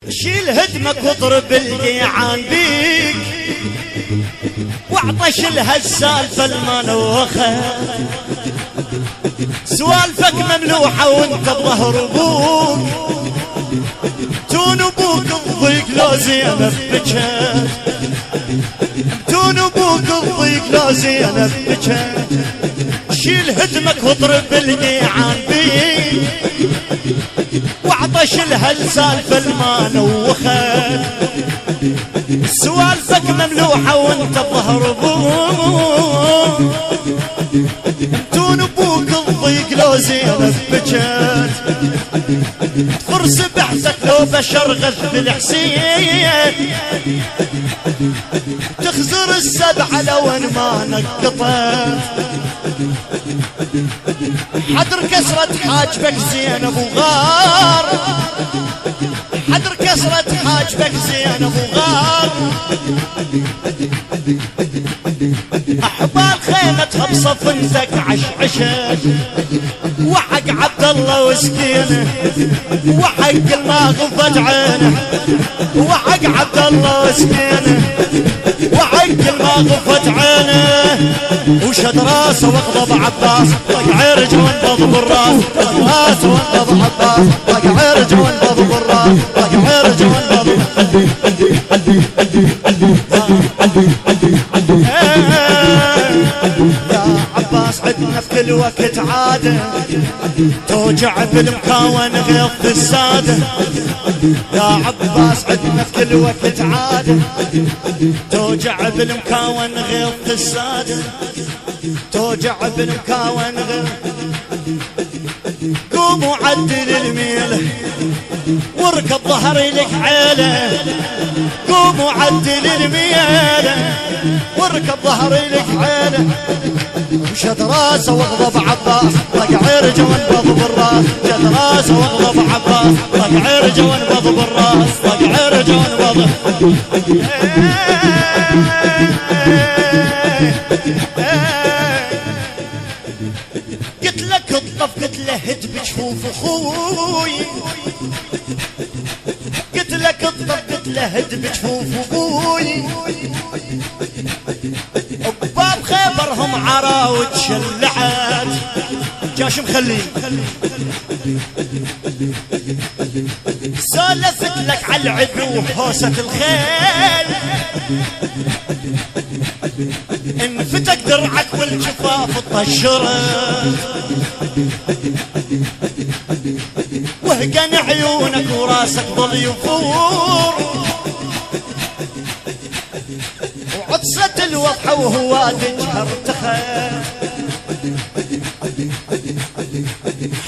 شيل هدمك واضرب القيعان بيك واعطش لها السالفة المنوخة، سوالفك مملوحة وانت بظهر ابوك، تون ابوك الضيق لو زينب بجت، تون ابوك الضيق لو زينب بجت. شيل هدمك واضرب القيعان بيك واعطش لها السالفة المنوخة، سوالفك مملوحة وانت بظهر ابوك، تون ابوك الضيق لو زينب بجت، فرس بحثك لو بشر غث الحسين، تخزر السبعة لو ان ما نقطت، حضر كسرة حاجبك زينب وغار، حضر كسرة حاجبك زينب وغار، احبال خيمتها بصفنتك عشعشت، وحق عبد الله وسكينه وحق الما غفت عينه، وحق عبد الله وسكينه وحق الما غفت عينه، وشد راسه واغضب عباس طق عرج وانبض بالراس، طق راسه وانبض عباس طق عرج وانبض بالراس، طق عرج وانبض يا عباس عدنا في كل وقت عاده، توجع بالمكاون غيظ الساده، يا عباس عدنا في كل وقت عاده، توجع بالمكاون غيظ الساده، توجع بالمكاون غيظ. قوم وعدل الميله واركب ظهري لك عيله، قوم وعدل الميله واركب ظهري لك عيله، وشد راسه واغضب عباس طق عرجه وانبض بالراس، شد راسه واغضب عباس طق عرجه وانبض بالراس، طق عرجه وانبض. قلت لك اطلب قلت له هد بجفوف اخوي، قلت لك اطلب قلت له هد بجفوف ابوي، باب خيبرهم عراود شلعت جاش مخلين، سولفت لك على العدو وحوسة الخيل، انفتك درعك والجفاف طشرت، وهقن عيونك وراسك ظل يفور، وعطسة الوضحى وهو تجهر تخيل،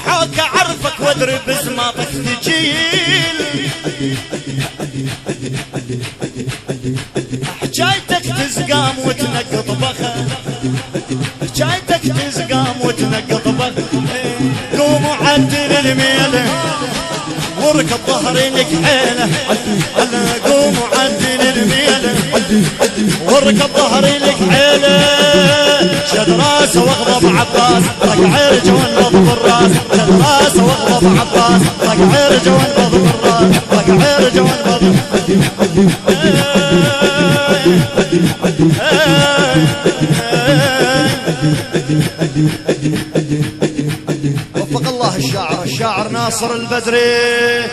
حوك عرفك وادري بزماطك تجيل، حجايتك تزقام وتنقط بخل، حجايتك تزقام وتنقط بخل. قوم وعدل الميله واركب ظهري لك حيله، قوم وعدل الميله واركب ظهري لك حيله، شد راسه واغضب عباس طق عرجه وانبض بالراس، شد راسه واغضب عباس طق عرجه وانبض بالراس، طق عرجه وانبض. وفق الله الشاعر، الشاعر ناصر البدري.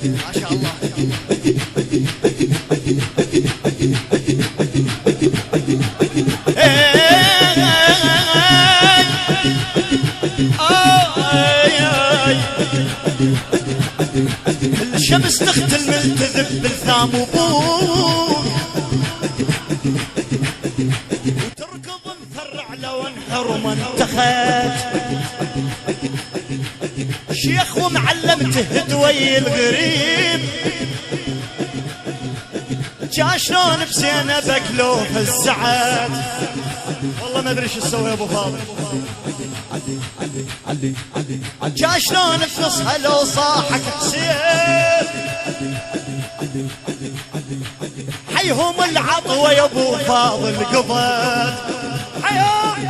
ما شاء الله. الشمس تختل ملتذب بالثام وبوك، وتركض مفرع لو انحر منتخت، شيخ ومعلم تهدوي الغريب، جا شلون بزينبك لو فزعت، والله ما ادري شو اسوي يا ابو فاضل، جا شلون بنصها لو صاحك حسين، حيهم العطوة يا ابو فاضل قضت حيهم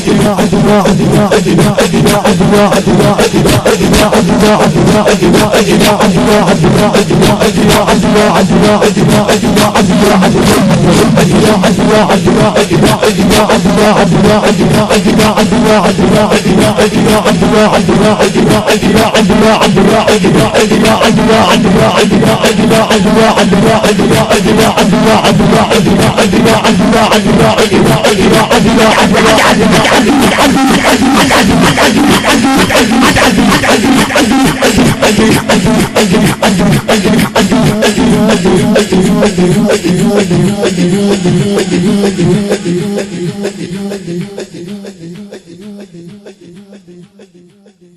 Thank you.